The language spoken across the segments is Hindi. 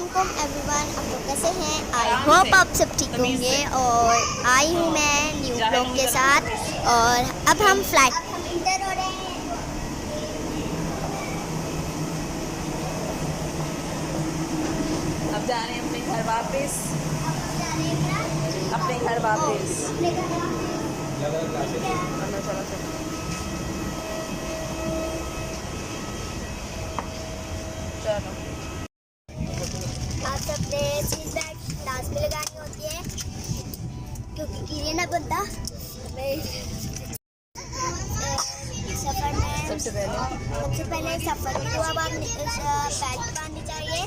अस्सलामुअलैकुम एवरीवन, आप लोग कैसे हैं? आई होप आप सब ठीक होंगे। और आई हूँ मैं न्यू ब्लॉग के साथ। और अब हम फ्लाइट इंटर हो रहे हैं। अब जा रहे हैं अपने घर वापस। अपने घर वापस। चलो आप सबने सीट बेल्ट डांस में लगानी होती है क्योंकि गिरे ना बंदा। सफ़र में सबसे पहले सफ़र की दुआ बेल्ट बांधनी चाहिए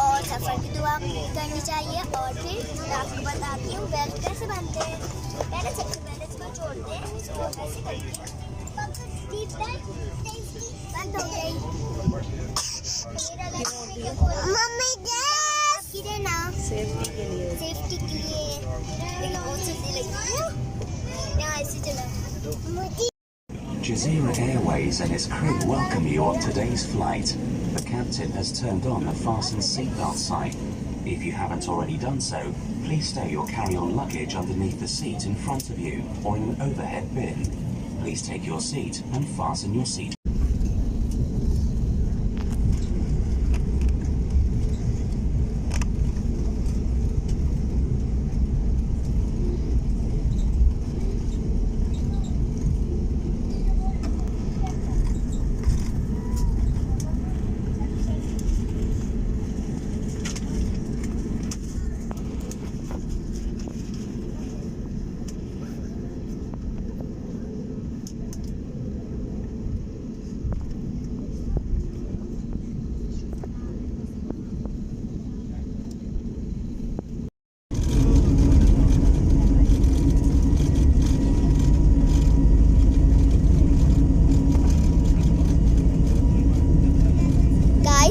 और सफ़र की दुआ करनी चाहिए। और फिर मैं आपको बताती हूँ बेल्ट कैसे बांधते हैं। पहले सबसे पहले इसको जोड़ते हैं, इसको ऐसे करके सीट बेल्ट बंद हो गई। मम्मी गिरे ना, सेफ्टी के लिए। लेकिन बहुत जल्दी लगी। यहाँ ऐसे चला। Jazeera Airways and its crew welcome you on today's flight. The captain has turned on the fasten seatbelt sign. If you haven't already done so, please stow your carry-on luggage underneath the seat in front of you or in an overhead bin. Please take your seat and fasten your seat.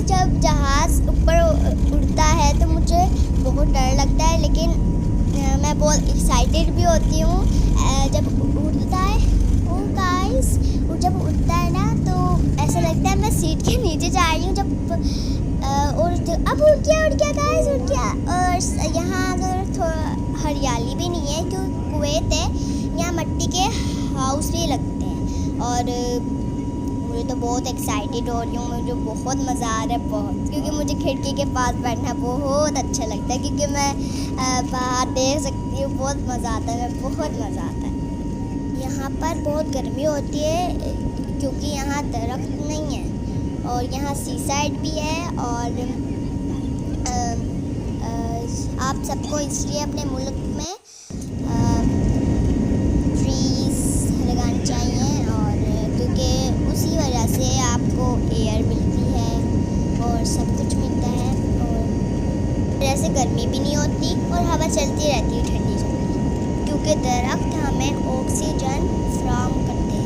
जब जहाज़ ऊपर उड़ता है तो मुझे बहुत डर लगता है, लेकिन मैं बहुत एक्साइटेड भी होती हूँ जब उड़ता है। ओ गाइस, जब उड़ता है ना तो ऐसा लगता है मैं सीट के नीचे जा रही हूँ। अब उड़ गया गाइस, उड़ गया। और यहाँ अगर थोड़ा हरियाली भी नहीं है क्योंकि कुवैत है, यहाँ मिट्टी के हाउस भी लगते हैं। और मुझे तो बहुत एक्साइटेड हो रही हूँ, मुझे बहुत मज़ा आ रहा है बहुत, क्योंकि मुझे खिड़की के पास बैठना बहुत अच्छा लगता है क्योंकि मैं बाहर देख सकती हूँ। बहुत मज़ा आता है, बहुत मज़ा आता है। यहाँ पर बहुत गर्मी होती है क्योंकि यहाँ दरख्त नहीं है और यहाँ सी साइड भी है। और आप सबको इसलिए अपने मुल्क में ट्रीज़ लगानी चाहिए, और क्योंकि उसी वजह से आपको एयर मिलती है और सब कुछ मिलता है। और जैसे गर्मी भी नहीं होती और हवा चलती रहती है ठंडी ठंडी, क्योंकि दरख्त हमें ऑक्सीजन फ्राहम करते हैं।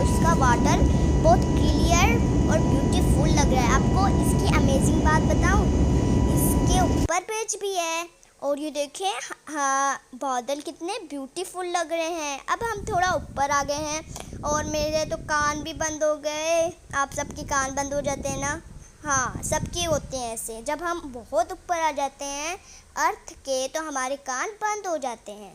उसका वाटर बहुत क्लियर और ब्यूटीफुल लग रहा है। आपको इसकी अमेजिंग बात बताऊं, इसके ऊपर पेज भी है और ये देखें, हाँ बादल कितने ब्यूटीफुल लग रहे हैं। अब हम थोड़ा ऊपर आ गए हैं और मेरे तो कान भी बंद हो गए। आप सबके कान बंद हो जाते हैं ना? हाँ, सबके होते हैं ऐसे। जब हम बहुत ऊपर आ जाते हैं अर्थ के तो हमारे कान बंद हो जाते हैं।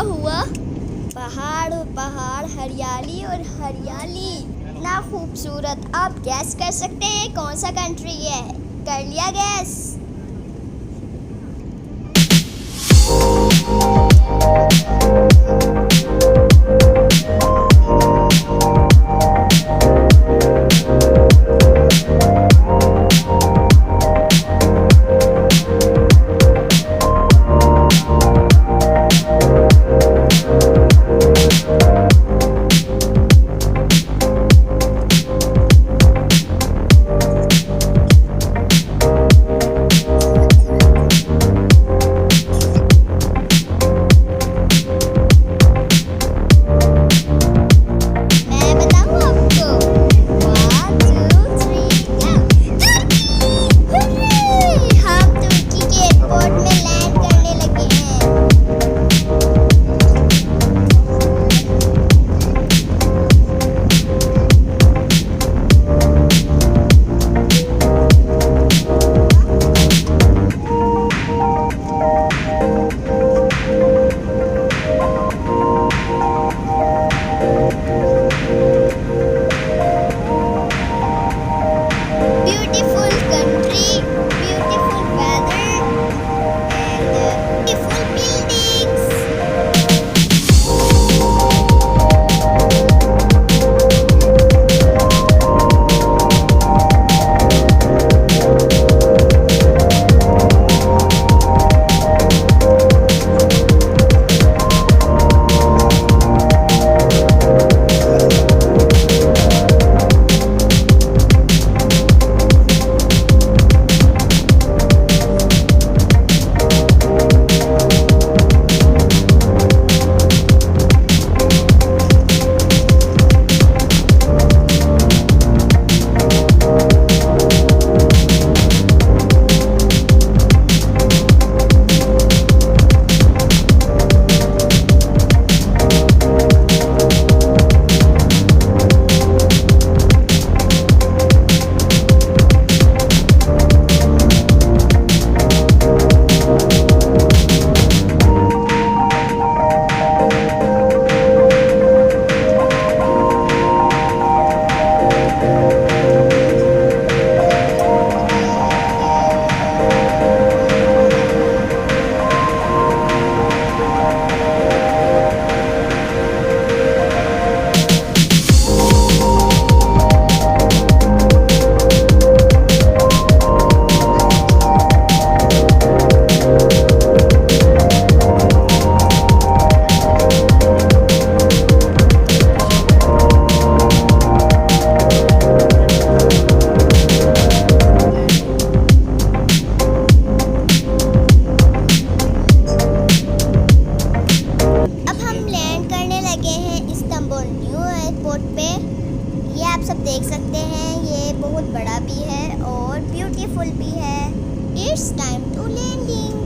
हुआ पहाड़ और पहाड़, हरियाली और हरियाली, इतना खूबसूरत। आप गैस कर सकते हैं कौन सा कंट्री है? कर लिया गैस? मैं बताऊं आपको? 1 2 3 हुर्रे! हम तुर्की के एयरपोर्ट में लैंड करने लगे हैं। Beautiful country, beautiful weather, and beautiful buildings. अब हम लैंड करने लगे हैं इस्तांबुल न्यू एयरपोर्ट पे। ये आप सब देख सकते हैं, ये बहुत बड़ा भी है और ब्यूटीफुल भी है। It's time to landing.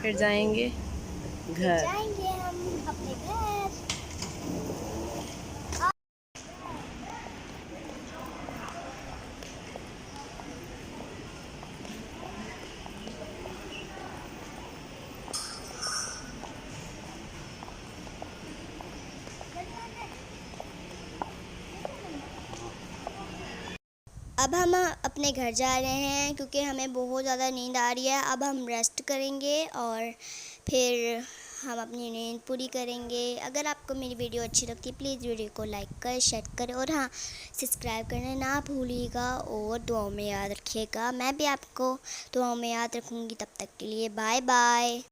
फिर जाएंगे घर। जाएंगे हम अपने घर। अब हम अपने घर जा रहे हैं क्योंकि हमें बहुत ज़्यादा नींद आ रही है। अब हम रेस्ट करेंगे और फिर हम अपनी नींद पूरी करेंगे। अगर आपको मेरी वीडियो अच्छी लगती है प्लीज़ वीडियो को लाइक करें, शेयर करें और हाँ सब्सक्राइब करना ना भूलिएगा और दुआओं में याद रखिएगा। मैं भी आपको दुआओं में याद रखूँगी। तब तक के लिए बाय बाय।